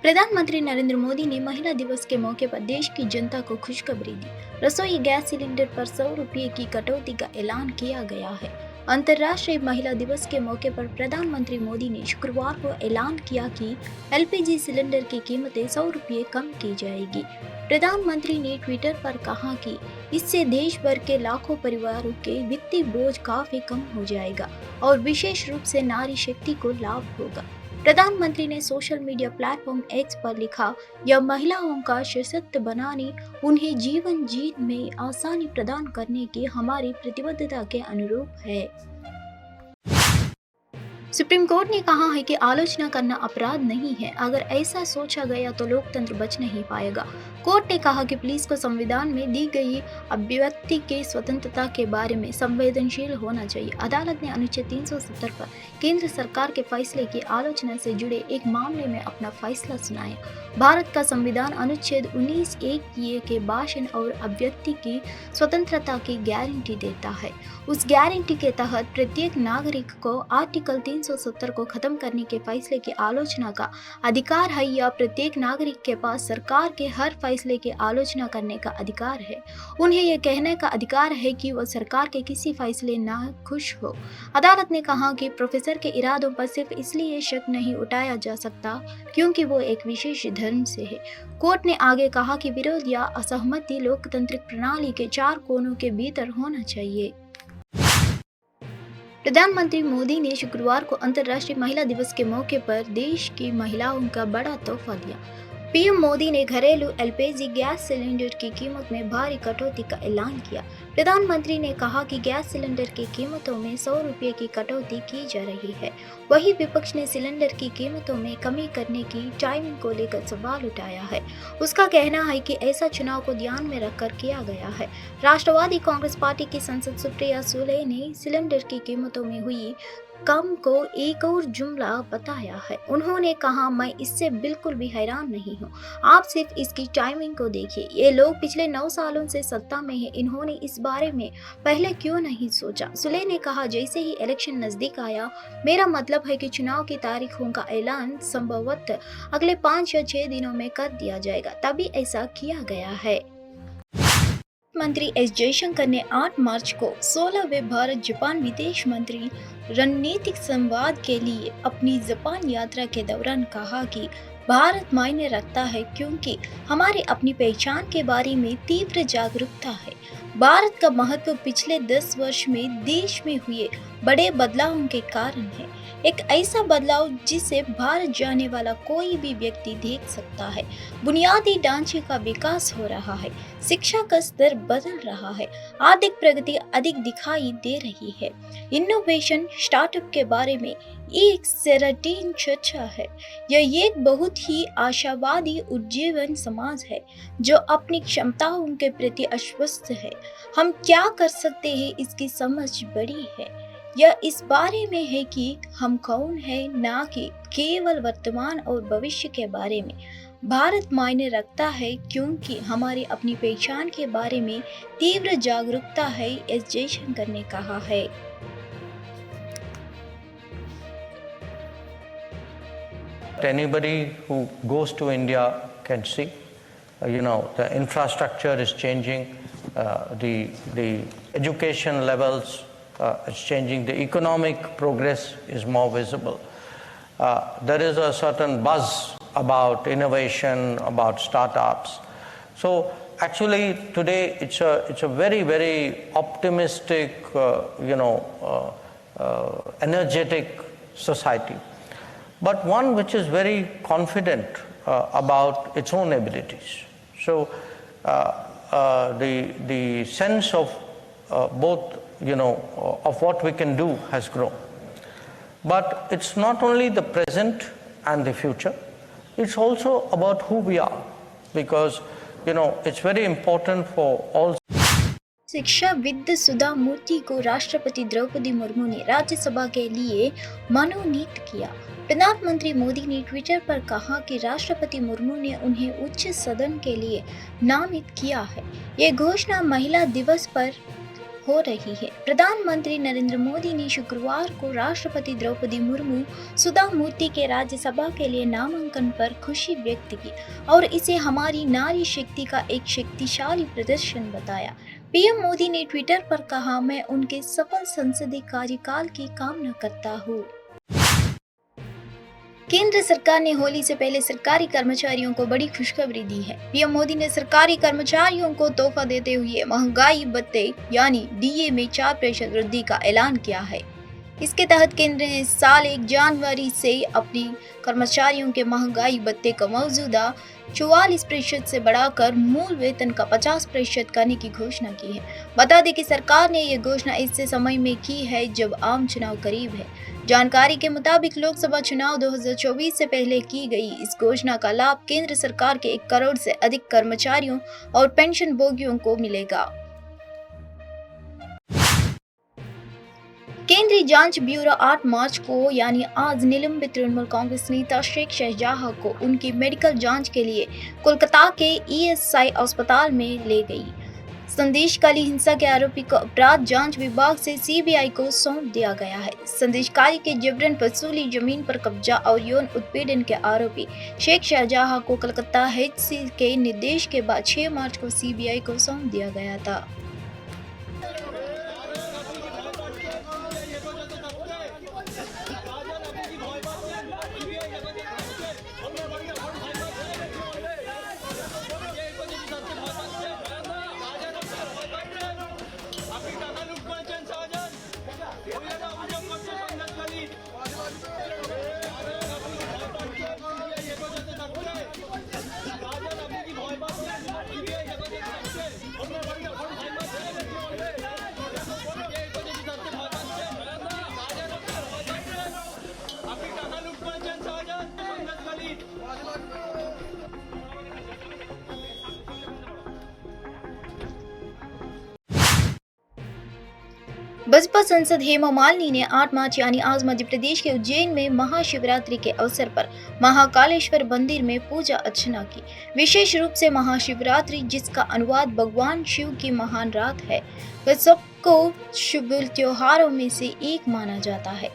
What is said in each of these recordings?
प्रधानमंत्री नरेंद्र मोदी ने महिला दिवस के मौके पर देश की जनता को खुशखबरी दी। रसोई गैस सिलेंडर पर 100 रुपये की कटौती का ऐलान किया गया है। अंतर्राष्ट्रीय महिला दिवस के मौके पर प्रधानमंत्री मोदी ने शुक्रवार को ऐलान किया कि एलपीजी सिलेंडर की कीमतें 100 रुपये कम की जाएगी। प्रधानमंत्री ने ट्विटर पर कहा कि इससे देश भर के लाखों परिवारों के वित्तीय बोझ काफी कम हो जाएगा और विशेष रूप से नारी शक्ति को लाभ होगा। प्रधानमंत्री ने सोशल मीडिया प्लेटफॉर्म एक्स पर लिखा, यह महिलाओं का सशक्त बनाने, उन्हें जीवन जीने में आसानी प्रदान करने की हमारी प्रतिबद्धता के अनुरूप है। सुप्रीम कोर्ट ने कहा है कि आलोचना करना अपराध नहीं है। अगर ऐसा सोचा गया तो लोकतंत्र बच नहीं पाएगा। कोर्ट ने कहा कि पुलिस को संविधान में दी गई अभिव्यक्ति की स्वतंत्रता के बारे में संवेदनशील होना चाहिए। अदालत ने अनुच्छेद 370 पर केंद्र सरकार के फैसले की आलोचना से जुड़े एक मामले में अपना फैसला सुनाया। भारत का संविधान अनुच्छेद 19(1) के भाषण और अभिव्यक्ति की स्वतंत्रता की गारंटी देता है। उस गारंटी के तहत प्रत्येक नागरिक को आर्टिकल 370 को खत्म करने के फैसले की आलोचना का अधिकार है, या प्रत्येक नागरिक के पास सरकार के हर फैसले की आलोचना करने का अधिकार है। उन्हें यह कहने का अधिकार है कि वह सरकार के किसी फैसले ना खुश हो। अदालत ने कहा कि प्रोफेसर के इरादों पर सिर्फ इसलिए शक नहीं उठाया जा सकता क्योंकि वो एक विशेष धर्म से है। कोर्ट ने आगे कहा कि विरोध या असहमति लोकतांत्रिक प्रणाली के 4 कोनों के भीतर होना चाहिए। प्रधानमंत्री मोदी ने शुक्रवार को अंतर्राष्ट्रीय महिला दिवस के मौके पर देश की महिलाओं का बड़ा तोहफा दिया। पीएम मोदी ने घरेलू एलपीजी गैस सिलेंडर की कीमत में भारी कटौती का ऐलान किया। प्रधानमंत्री ने कहा कि गैस सिलेंडर की कीमतों में 100 रुपये की कटौती की जा रही है। वहीं विपक्ष ने सिलेंडर की कीमतों में कमी करने की टाइमिंग को लेकर सवाल उठाया है। उसका कहना है कि ऐसा चुनाव को ध्यान में रखकर किया गया है। राष्ट्रवादी कांग्रेस पार्टी की सांसद सुप्रिया सुले ने सिलेंडर की कीमतों में हुई कम को एक और जुमला बताया है। उन्होंने कहा, मैं इससे बिल्कुल भी हैरान नहीं हूँ। आप सिर्फ इसकी टाइमिंग को देखिए। ये लोग पिछले 9 सालों से सत्ता में हैं। इन्होंने इस बारे में पहले क्यों नहीं सोचा? सुले ने कहा, जैसे ही इलेक्शन नजदीक आया, मेरा मतलब है कि चुनाव की तारीखों का ऐलान संभवतः अगले 5 या 6 दिनों में कर दिया जाएगा, तभी ऐसा किया गया है। मंत्री एस जयशंकर ने 8 मार्च को 16वें भारत जापान विदेश मंत्री रणनीतिक संवाद के लिए अपनी जापान यात्रा के दौरान कहा कि भारत मायने रखता है क्योंकि हमारी अपनी पहचान के बारे में तीव्र जागरूकता है। भारत का महत्व पिछले 10 वर्ष में देश में हुए बड़े बदलावों के कारण है। एक ऐसा बदलाव जिसे भारत जाने वाला कोई भी व्यक्ति देख सकता है। बुनियादी ढांचे का विकास हो रहा है, शिक्षा का स्तर बदल रहा है, आर्थिक प्रगति अधिक दिखाई दे रही है। इनोवेशन स्टार्टअप के बारे में एक सेराटीन चर्चा है। यह एक बहुत ही आशावादी उज्जीवन समाज है जो अपनी क्षमताओं के प्रति आश्वस्त है। हम क्या कर सकते हैं इसकी समझ बड़ी है। यह इस बारे में है कि हम कौन हैं, ना कि केवल वर्तमान और भविष्य के बारे में। भारत मायने रखता है क्योंकि हमारी अपनी पहचान के बारे में तीव्र जागरूकता है, एस जयशंकर ने कहा है। Anybody who goes to India can see, the infrastructure is changing, the education levels is changing, the economic progress is more visible. There is a certain buzz about innovation, about startups. So actually today it's a very, very optimistic, energetic society, but one which is very confident about its own abilities. So the sense of both, of what we can do has grown. But it's not only the present and the future, it's also about who we are, because it's very important for all. शिक्षाविद सुधा मूर्ति को राष्ट्रपति द्रौपदी मुर्मू ने राज्यसभा के लिए मनोनीत किया। प्रधानमंत्री मोदी ने ट्विटर पर कहा कि राष्ट्रपति मुर्मू ने उन्हें उच्च सदन के लिए नामित किया है। ये घोषणा महिला दिवस पर हो रही है। प्रधानमंत्री नरेंद्र मोदी ने शुक्रवार को राष्ट्रपति द्रौपदी मुर्मू सुधा मूर्ति के राज्यसभा के लिए नामांकन पर खुशी व्यक्त की और इसे हमारी नारी शक्ति का एक शक्तिशाली प्रदर्शन बताया। पीएम मोदी ने ट्विटर पर कहा, मैं उनके सफल संसदीय कार्यकाल की कामना करता हूँ। केंद्र सरकार ने होली से पहले सरकारी कर्मचारियों को बड़ी खुशखबरी दी है। पीएम मोदी ने सरकारी कर्मचारियों को तोहफा देते हुए महंगाई भत्ते यानी डीए में 4% वृद्धि का ऐलान किया है। इसके तहत केंद्र ने इस साल 1 जनवरी से अपनी कर्मचारियों के महंगाई भत्ते को मौजूदा 44% से बढ़ाकर मूल वेतन का 50% करने की घोषणा की है। बता दें कि सरकार ने यह घोषणा ऐसे समय में की है जब आम चुनाव करीब है। जानकारी के मुताबिक लोकसभा चुनाव 2024 से पहले की गई इस घोषणा का लाभ केंद्र सरकार के 1 करोड़ से अधिक कर्मचारियों और पेंशन भोगियों को मिलेगा। केंद्रीय जांच ब्यूरो 8 मार्च को यानी आज निलंबित तृणमूल कांग्रेस नेता शेख शाहजहां को उनकी मेडिकल जांच के लिए कोलकाता के ईएसआई अस्पताल में ले गई। संदेशखाली हिंसा के आरोपी को अपराध जांच विभाग से सीबीआई को सौंप दिया गया है। संदेशखाली के जबरन वसूली, जमीन पर कब्जा और यौन उत्पीड़न के आरोपी शेख शाहजहां को कलकत्ता एचसी के निर्देश के बाद 6 मार्च को सीबीआई को सौंप दिया गया था। बसपा सांसद हेमा मालिनी ने 8 मार्च यानी आज मध्य प्रदेश के उज्जैन में महाशिवरात्रि के अवसर पर महाकालेश्वर मंदिर में पूजा अर्चना की। विशेष रूप से महाशिवरात्रि, जिसका अनुवाद भगवान शिव की महान रात है, वह सबको शुभ त्योहारों में से एक माना जाता है।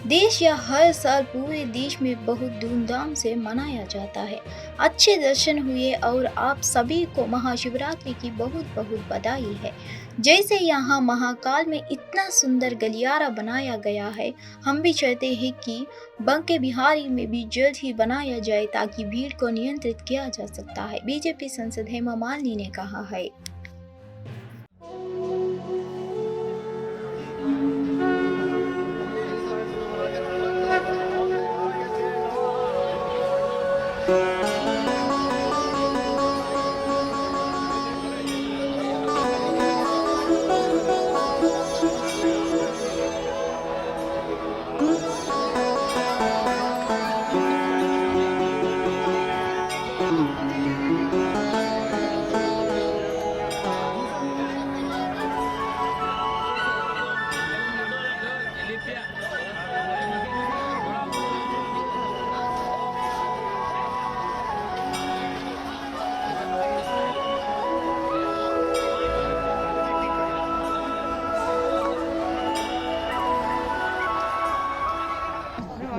देश या हर साल पूरे देश में बहुत धूमधाम से मनाया जाता है। अच्छे दर्शन हुए और आप सभी को महाशिवरात्रि की बहुत बहुत बधाई है। जैसे यहाँ महाकाल में इतना सुंदर गलियारा बनाया गया है, हम भी चाहते हैं कि बंके बिहारी में भी जल्द ही बनाया जाए ताकि भीड़ को नियंत्रित किया जा सकता है, बीजेपी सांसद हेमा मालिनी ने कहा है।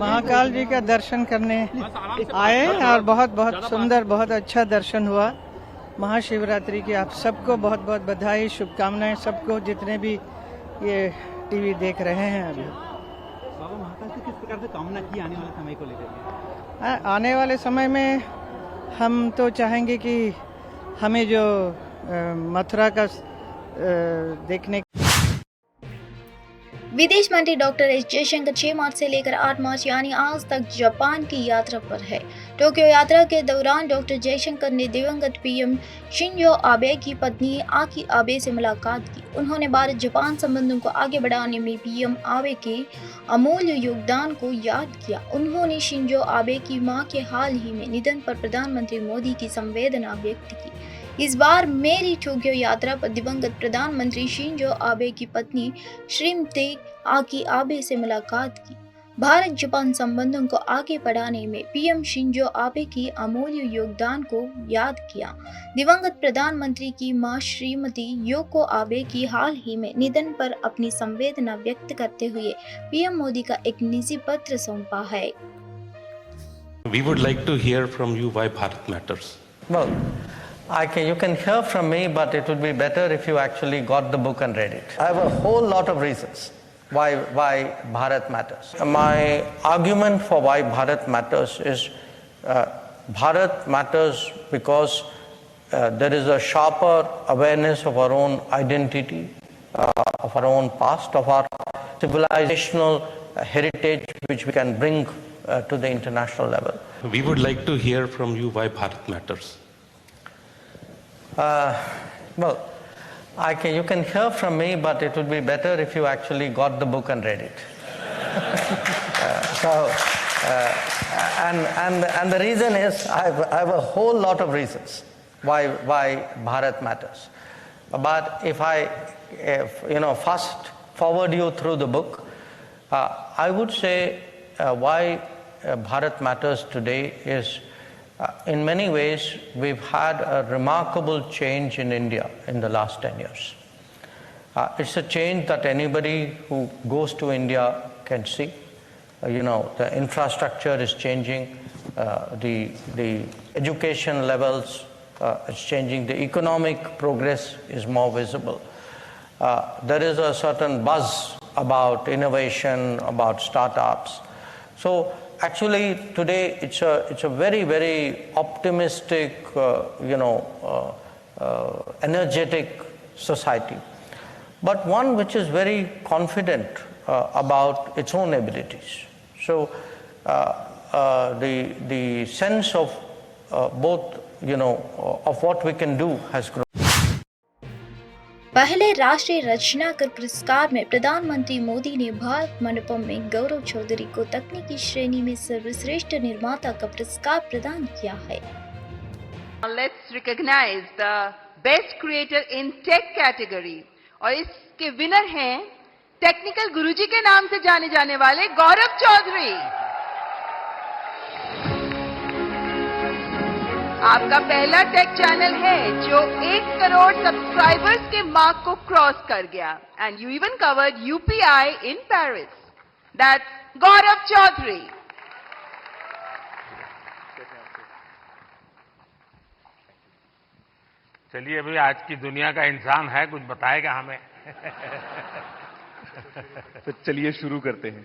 महाकाल जी का दर्शन करने आए और बहुत बहुत सुंदर, बहुत अच्छा दर्शन हुआ। महाशिवरात्रि की आप सबको बहुत बहुत बधाई, शुभकामनाएं सबको, जितने भी ये टीवी देख रहे हैं अभी। बाबा महाकाल से किस प्रकार से कामना की आने वाले समय को लेकर? आने वाले समय में हम तो चाहेंगे कि हमें जो मथुरा का देखने। विदेश मंत्री डॉक्टर एस जयशंकर 6 मार्च से लेकर 8 मार्च यानी आज तक जापान की यात्रा पर है। टोक्यो यात्रा के दौरान डॉक्टर जयशंकर ने दिवंगत पीएम शिंजो आबे की पत्नी आकी आबे से मुलाकात की। उन्होंने भारत जापान संबंधों को आगे बढ़ाने में पीएम आबे के अमूल्य योगदान को याद किया। उन्होंने शिंजो आबे की मां के हाल ही में निधन पर प्रधानमंत्री मोदी की संवेदना व्यक्त की। इस बार मेरी टोक्यो यात्रा पर दिवंगत प्रधानमंत्री शिंजो आबे की पत्नी श्रीमती आकी आबे से मुलाकात की। भारत जापान संबंधों को आगे बढ़ाने में पीएम शिंजो आबे की अमूल्य योगदान को याद किया। दिवंगत प्रधानमंत्री की मां श्रीमती योको आबे की हाल ही में निधन पर अपनी संवेदना व्यक्त करते हुए पीएम मोदी का एक निजी पत्र सौंपा है। We would like to hear from you why Bharat matters. Well, you can hear from me, but it would be better if you actually got the book and read it. I have a whole lot of reasons why Bharat matters. My argument for why Bharat matters is Bharat matters because there is a sharper awareness of our own identity, of our own past, of our civilizational heritage, which we can bring to the international level. We would like to hear from you why Bharat matters. You can hear from me, but it would be better if you actually got the book and read it. And the reason is I have a whole lot of reasons why Bharat matters. But if fast forward you through the book, I would say why Bharat matters today is in many ways we've had a remarkable change in India in the last 10 years. It's a change that anybody who goes to India can see. The infrastructure is changing, the education levels is changing, the economic progress is more visible. There is a certain buzz about innovation, about startups. So actually today it's a very, very optimistic, energetic society, but one which is very confident about its own abilities. So the sense of both, of what we can do has grown. पहले राष्ट्रीय रचनाकार पुरस्कार में प्रधानमंत्री मोदी ने भारत मंडपम में गौरव चौधरी को तकनीकी श्रेणी में सर्वश्रेष्ठ निर्माता का पुरस्कार प्रदान किया है। Let's recognize the best creator in tech category और इसके विनर हैं टेक्निकल गुरुजी के नाम से जाने जाने वाले गौरव चौधरी। आपका पहला टेक चैनल है जो 1 करोड़ सब्सक्राइबर्स के मार्क को क्रॉस कर गया and you even covered UPI in Paris. That's Gaurav Chaudhary. चलिए भाई, आज की दुनिया का इंसान है, कुछ बताएगा हमें। तो चलिए शुरू करते हैं।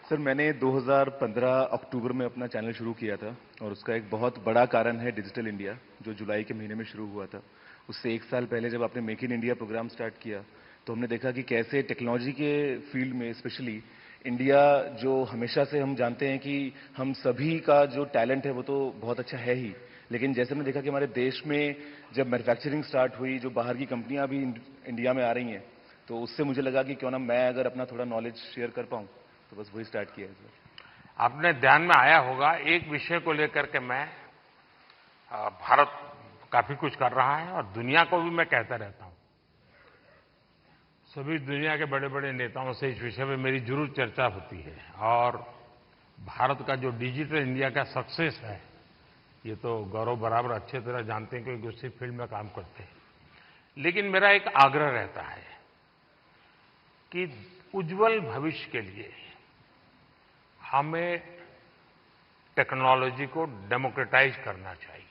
सर, मैंने 2015 अक्टूबर में अपना चैनल शुरू किया था और उसका एक बहुत बड़ा कारण है डिजिटल इंडिया, जो जुलाई के महीने में शुरू हुआ था। उससे 1 साल पहले जब आपने make in India program start किया तो हमने देखा कि कैसे टेक्नोलॉजी के फील्ड में स्पेशली इंडिया, जो हमेशा से हम जानते हैं कि हम सभी का जो टैलेंट है वो तो बहुत अच्छा है ही, लेकिन जैसे हमने देखा कि हमारे देश में जब मैन्युफैक्चरिंग स्टार्ट हुई, जो बाहर की कंपनियां भी इंडिया में आ रही हैं, तो उससे मुझे लगा कि क्यों ना मैं अगर अपना थोड़ा नॉलेज शेयर कर पाऊं, तो बस वही स्टार्ट किया है सर। आपने ध्यान में आया होगा, एक विषय को लेकर के मैं भारत काफी कुछ कर रहा है और दुनिया को भी मैं कहता रहता हूं। सभी दुनिया के बड़े बड़े नेताओं से इस विषय में मेरी जरूर चर्चा होती है और भारत का जो डिजिटल इंडिया का सक्सेस है, ये तो गौरव बराबर अच्छे तरह जानते हैं क्योंकि उसी फील्ड में काम करते हैं। लेकिन मेरा एक आग्रह रहता है कि उज्जवल भविष्य के लिए हमें टेक्नोलॉजी को डेमोक्रेटाइज करना चाहिए।